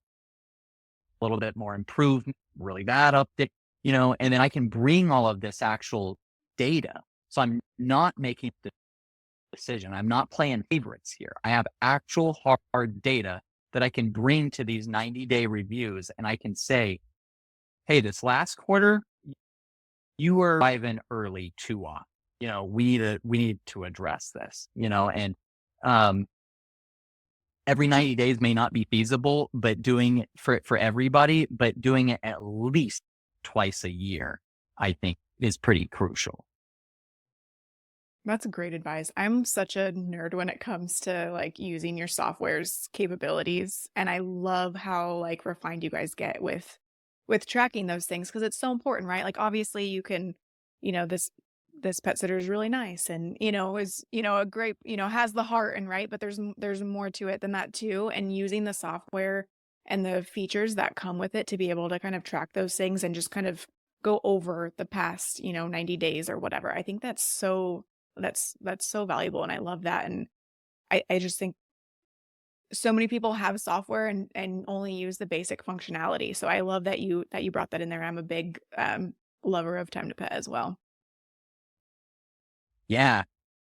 little bit more improvement, really bad update, and then I can bring all of this actual data. So I'm not making the decision. I'm not playing favorites here. I have actual hard data that I can bring to these 90-day reviews. And I can say, hey, this last quarter, you were arriving early too often. We need to address this, and um, every 90 days may not be feasible, but doing it for everybody, but doing it at least twice a year, I think is pretty crucial. That's great advice. I'm such a nerd when it comes to like using your software's capabilities, and I love how like refined you guys get with tracking those things because it's so important, right? Like obviously you can, this pet sitter is really nice and is a great has the heart and right, but there's more to it than that too. And using the software and the features that come with it to be able to kind of track those things and just kind of go over the past 90 days or whatever. I think that's so valuable, and I love that, and I just think so many people have software and only use the basic functionality, so I love that you brought that in there. I'm a big, lover of time to pet as well. Yeah.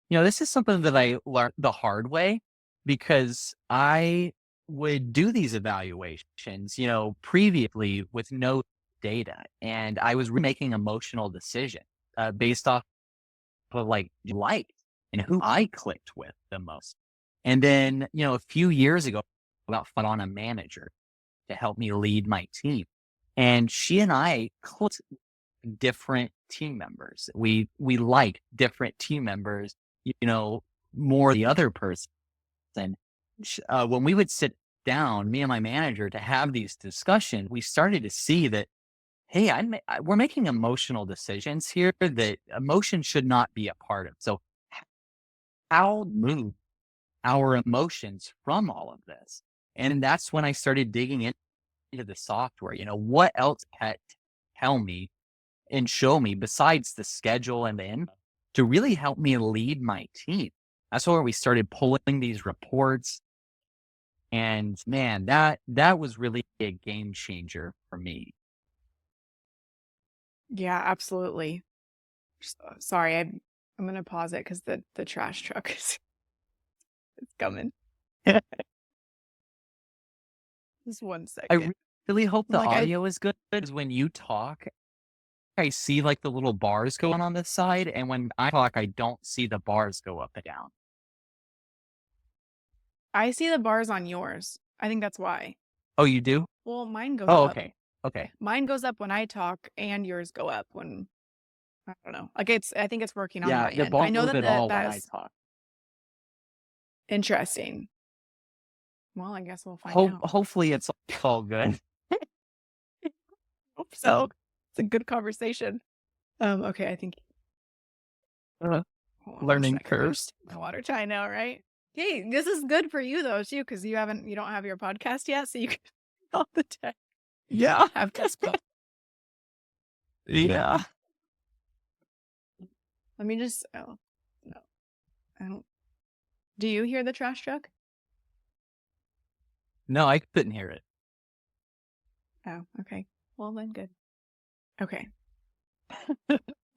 This is something that I learned the hard way because I would do these evaluations, previously with no data. And I was making emotional decisions based off of like and who I clicked with the most. And then, a few years ago, about on a manager to help me lead my team. And she and I clicked different team members. We like different team members, you know, more the other person. When we would sit down, me and my manager, to have these discussions, we started to see that, hey, we're making emotional decisions here that emotion should not be a part of. So how move our emotions from all of this? And that's when I started digging into the software. What else can tell me and show me besides the schedule and the info to really help me lead my team. That's where we started pulling these reports. And man, that was really a game changer for me. Yeah, absolutely. Sorry, I'm gonna pause it because the trash truck is coming. Just one I second. really hope the Like, I audio is good because when you talk, I see like the little bars go on the side. And when I talk, I don't see the bars go up and down. I see the bars on yours. I think that's why. Oh, you do? Well, mine goes Oh, up. okay. Okay. Mine goes up when I talk and yours go up when I don't know. Like, I think it's working on Yeah, my it end. I won't know move that at all when I that's talk. interesting. Well, I guess we'll find out. Hopefully it's all good. Hope so. It's a good conversation. Okay, I think Uh, hold on one learning second. Let me curves. just take my water chai now, right? Hey, this is good for you though, too, because you don't have your podcast yet, so you can all the time Yeah. have guest spot. Yeah. Let me just no. I don't do you hear the trash truck? No, I couldn't hear it. Oh, okay. Well then good. Okay.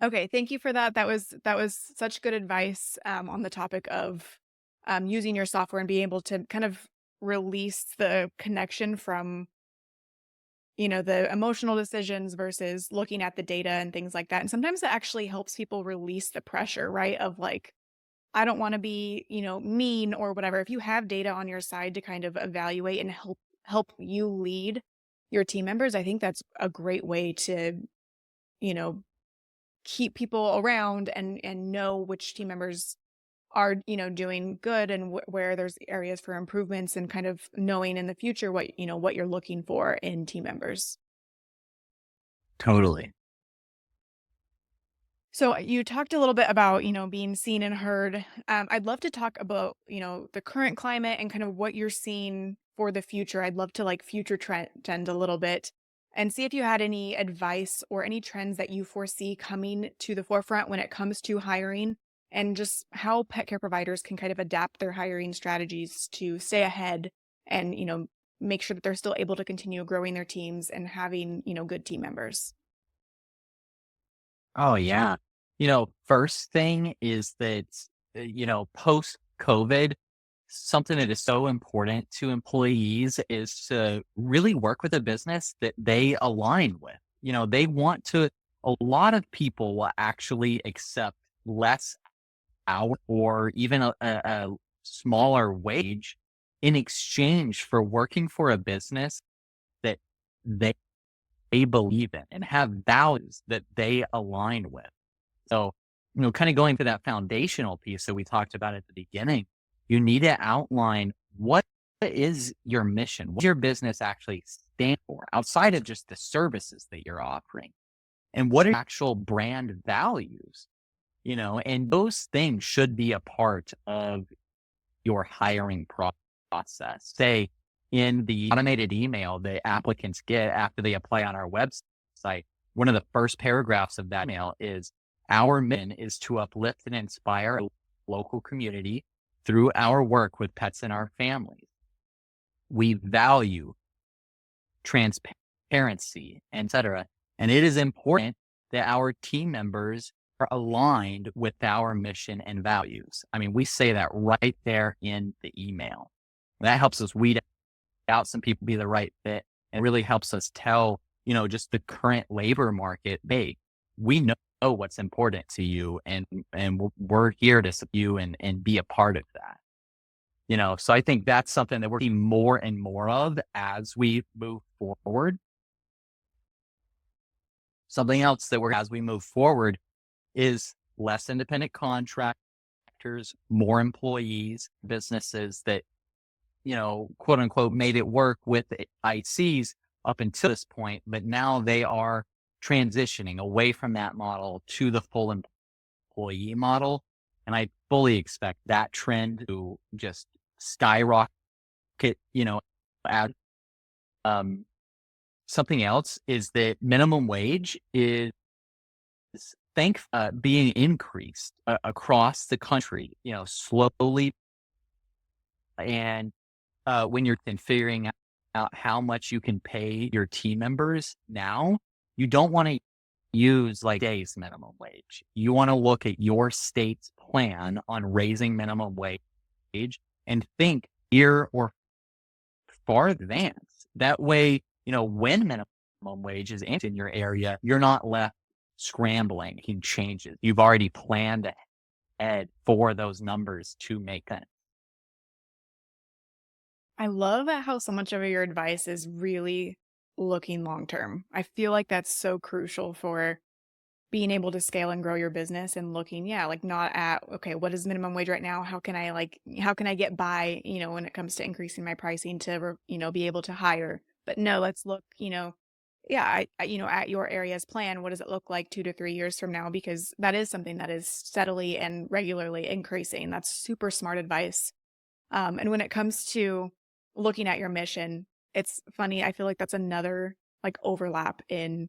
Okay, thank you for that. That was such good advice on the topic of using your software and being able to kind of release the connection from the emotional decisions versus looking at the data and things like that. And sometimes it actually helps people release the pressure, right? Of like, I don't want to be mean or whatever. If you have data on your side to kind of evaluate and help you lead your team members, I think that's a great way to you know keep people around and know which team members are, doing good and where there's areas for improvements and kind of knowing in the future what, what you're looking for in team members. Totally. So you talked a little bit about, being seen and heard. I'd love to talk about, the current climate and kind of what you're seeing for the future. I'd love to like future trend a little bit and see if you had any advice or any trends that you foresee coming to the forefront when it comes to hiring and just how pet care providers can kind of adapt their hiring strategies to stay ahead and, make sure that they're still able to continue growing their teams and having, good team members. Oh, yeah. First thing is that, post COVID, something that is so important to employees is to really work with a business that they align with. They want to, a lot of people will actually accept less hour or even a smaller wage in exchange for working for a business that they believe in and have values that they align with. So, kind of going to that foundational piece that we talked about at the beginning, you need to outline what is your mission? What does your business actually stand for outside of just the services that you're offering? And what are your actual brand values? And those things should be a part of your hiring process. Say in the automated email the applicants get after they apply on our website, one of the first paragraphs of that email is our mission is to uplift and inspire a local community through our work with pets in our families. We value transparency, etc. And it is important that our team members are aligned with our mission and values. I mean, we say that right there in the email. That helps us weed out some people be the right fit and really helps us tell, just the current labor market, hey, we know what's important to you and we're here to support you and be a part of that. So I think that's something that we're seeing more and more of as we move forward. Something else that we're as we move forward is less independent contractors, more employees, businesses that, quote unquote, made it work with the ICs up until this point, but now they are transitioning away from that model to the full employee model. And I fully expect that trend to just skyrocket, at, um, something else is that minimum wage is being increased across the country, slowly. And when you're then figuring out how much you can pay your team members now, you don't want to use like days minimum wage. You want to look at your state's plan on raising minimum wage and think year or far advance. That way, when minimum wage is in your area, you're not left scrambling in changes. You've already planned ahead for those numbers to make sense. I love how so much of your advice is really looking long term. I feel like that's so crucial for being able to scale and grow your business and looking, yeah, like not at, okay, what is minimum wage right now? How can I get by, when it comes to increasing my pricing to, be able to hire? But no, let's look, yeah, at your area's plan, what does it look like 2 to 3 years from now? Because that is something that is steadily and regularly increasing. That's super smart advice. And when it comes to looking at your mission, it's funny. I feel like that's another like overlap in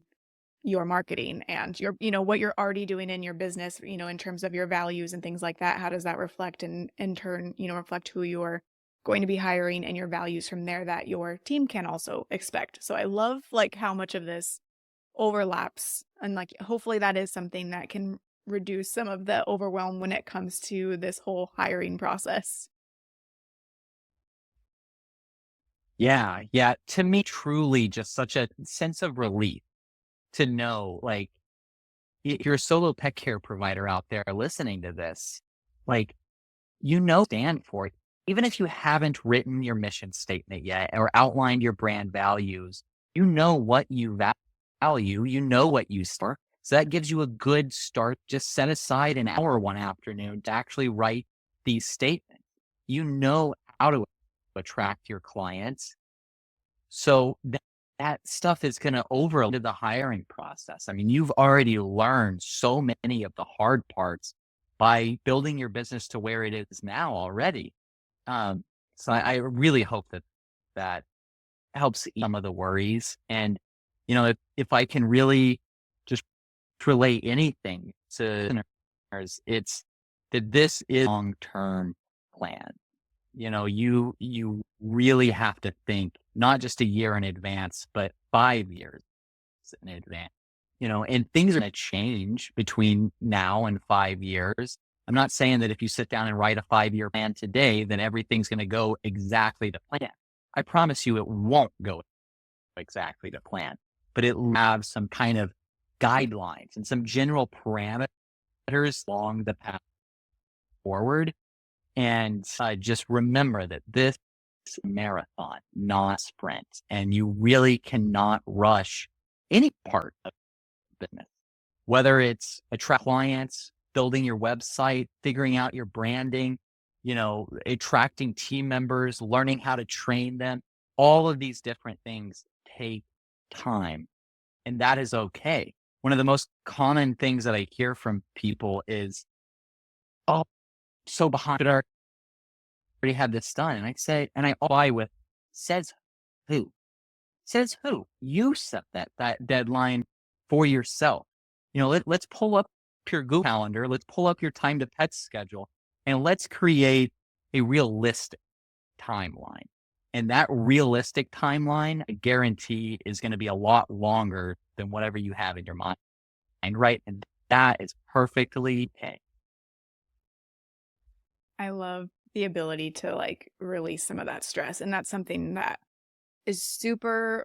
your marketing and your, what you're already doing in your business, in terms of your values and things like that. How does that reflect and in turn, reflect who you're going to be hiring and your values from there that your team can also expect. So I love like how much of this overlaps and like hopefully that is something that can reduce some of the overwhelm when it comes to this whole hiring process. Yeah. Yeah. To me, truly just such a sense of relief to know, like, if you're a solo pet care provider out there listening to this, like, stand for it. Even if you haven't written your mission statement yet or outlined your brand values, what you value, what you start. So that gives you a good start. Just set aside an hour one afternoon to actually write these statements. You know how to attract your clients. So that stuff is going to overlap into the hiring process. I mean, you've already learned so many of the hard parts by building your business to where it is now already. Um, so I really hope that that helps ease some of the worries. And, if I can really just relate anything to listeners, it's that this is a long-term plan. You really have to think not just a year in advance, but 5 years in advance. And things are going to change between now and 5 years. I'm not saying that if you sit down and write a 5-year plan today, then everything's going to go exactly to plan. I promise you it won't go exactly to plan, but it will have some kind of guidelines and some general parameters along the path forward. And just remember that this is a marathon, not a sprint. And you really cannot rush any part of business, whether it's attract clients, building your website, figuring out your branding, attracting team members, learning how to train them. All of these different things take time, and that is okay. One of the most common things that I hear from people is, "Oh, so behind, should I already had this done?" And I say, and I apply with, says who? Says who? You set that deadline for yourself. Let's pull up your Google Calendar. Let's pull up your time to pet schedule, and let's create a realistic timeline. And that realistic timeline, I guarantee, is going to be a lot longer than whatever you have in your mind, right? And that is perfectly okay. I love the ability to like release some of that stress. And that's something that is super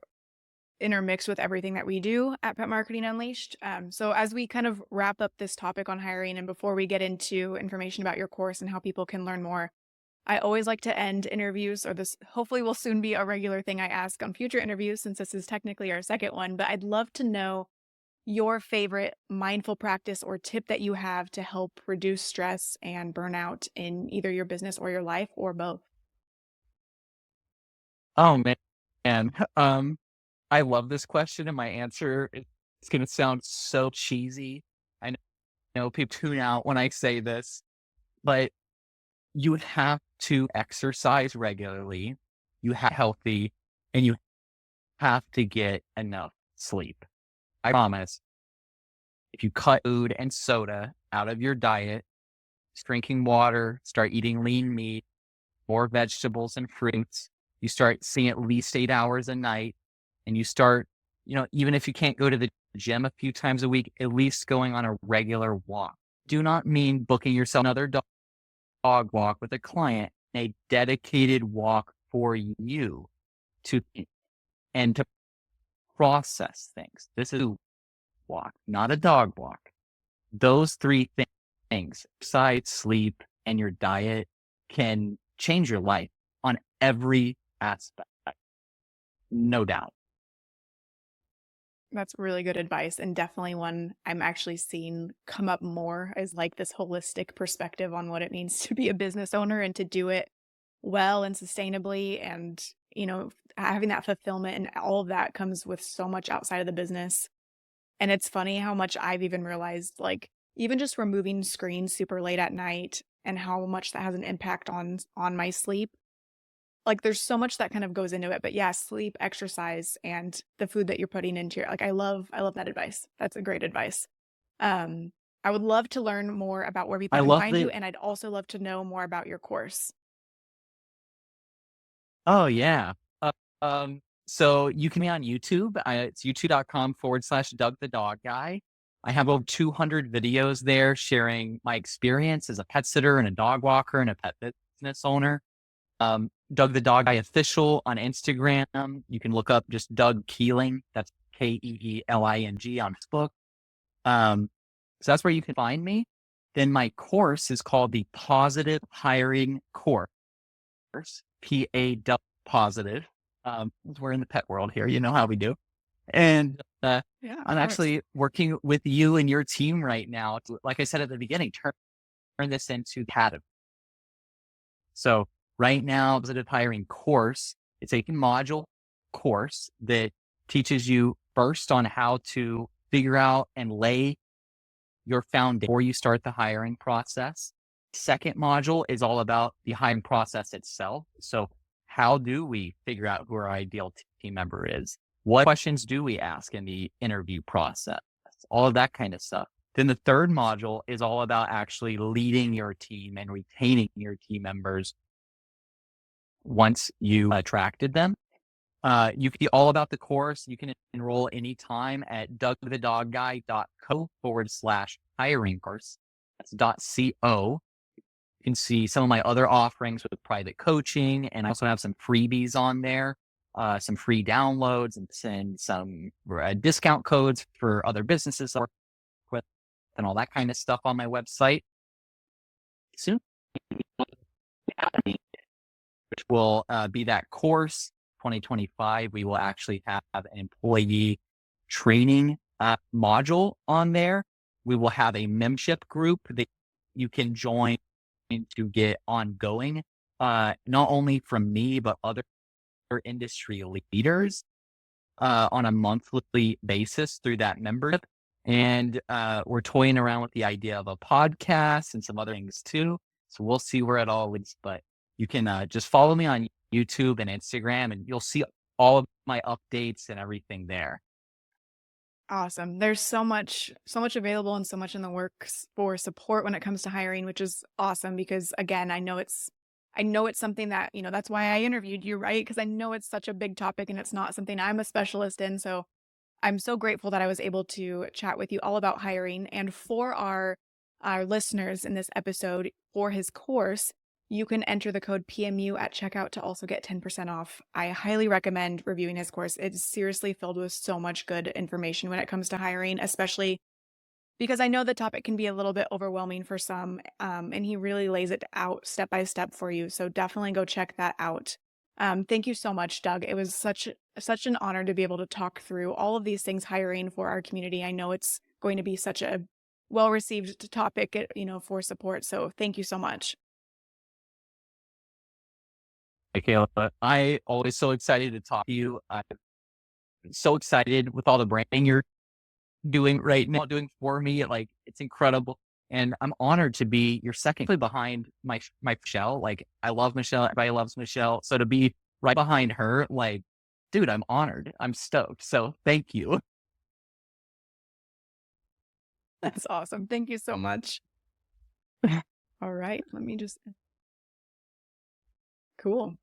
intermixed with everything that we do at Pet Marketing Unleashed. So as we kind of wrap up this topic on hiring and before we get into information about your course and how people can learn more, I always like to end interviews, or this hopefully will soon be a regular thing I ask on future interviews since this is technically our second one, but I'd love to know your favorite mindful practice or tip that you have to help reduce stress and burnout in either your business or your life or both. Oh man, and I love this question, and my answer is going to sound so cheesy. I know people tune out when I say this, but you have to exercise regularly. You have healthy, and you have to get enough sleep. I promise. If you cut food and soda out of your diet, drinking water, start eating lean meat, more vegetables and fruits, you start seeing at least 8 hours a night, and you start, even if you can't go to the gym a few times a week, at least going on a regular walk. Do not mean booking yourself another dog walk with a client, a dedicated walk for you to and to process things. This is a walk, not a dog walk. Those three things, exercise, sleep, and your diet, can change your life on every aspect, no doubt. That's really good advice and definitely one I'm actually seeing come up more as like this holistic perspective on what it means to be a business owner and to do it well and sustainably and having that fulfillment and all of that comes with so much outside of the business. And it's funny how much I've even realized like even just removing screens super late at night and how much that has an impact on my sleep. Like, there's so much that kind of goes into it, but yeah, sleep, exercise, and the food that you're putting into your like, I love that advice. That's a great advice. I would love to learn more about where people I can love find you, the and I'd also love to know more about your course. Oh, yeah. Uh, so you can be on YouTube. It's youtube.com/Doug the Dog Guy. I have over 200 videos there sharing my experience as a pet sitter and a dog walker and a pet business owner. Doug the Dog Guy Official on Instagram. You can look up just Doug Keeling. That's Keeling on Facebook. So that's where you can find me. Then my course is called the Pawsitive Hiring Course. PA positive. We're in the pet world here. You know how we do. And Yeah, of I'm course. actually working with you and your team right now. Like I said at the beginning, turn this into academy. So right now, Positive Hiring Course, it's a module course that teaches you first on how to figure out and lay your foundation before you start the hiring process. Second module is all about the hiring process itself. So how do we figure out who our ideal team member is? What questions do we ask in the interview process? All of that kind of stuff. Then the third module is all about actually leading your team and retaining your team members once you attracted them. You can be all about the course. You can enroll anytime at dougthedogguy.co/hiring course. That's .co. You can see some of my other offerings with private coaching, and I also have some freebies on there, some free downloads, and some discount codes for other businesses I work with, and all that kind of stuff on my website. Soon, which will be that course 2025. We will actually have an employee training module on there. We will have a membership group that you can join to get ongoing, not only from me, but other industry leaders on a monthly basis through that membership. And we're toying around with the idea of a podcast and some other things too. So we'll see where it all leads. But you can just follow me on YouTube and Instagram, and you'll see all of my updates and everything there. Awesome. There's so much available and so much in the works for support when it comes to hiring, which is awesome because again, I know it's something that, that's why I interviewed you, right? Because I know it's such a big topic and it's not something I'm a specialist in. So I'm so grateful that I was able to chat with you all about hiring. And for our listeners in this episode, for his course, you can enter the code PMU at checkout to also get 10% off. I highly recommend reviewing his course. It's seriously filled with so much good information when it comes to hiring, especially because I know the topic can be a little bit overwhelming for some, and he really lays it out step by step for you. So definitely go check that out. Thank you so much, Doug. It was such an honor to be able to talk through all of these things hiring for our community. I know it's going to be such a well received topic, for support. So thank you so much. Hey, Caleb, I always so excited to talk to you. I'm so excited with all the branding you're doing right now, doing for me. Like it's incredible. And I'm honored to be your second behind my Michelle. Like I love Michelle. Everybody loves Michelle. So to be right behind her, like, dude, I'm honored. I'm stoked. So thank you. That's awesome. Thank you so much. All right. Let me just, cool.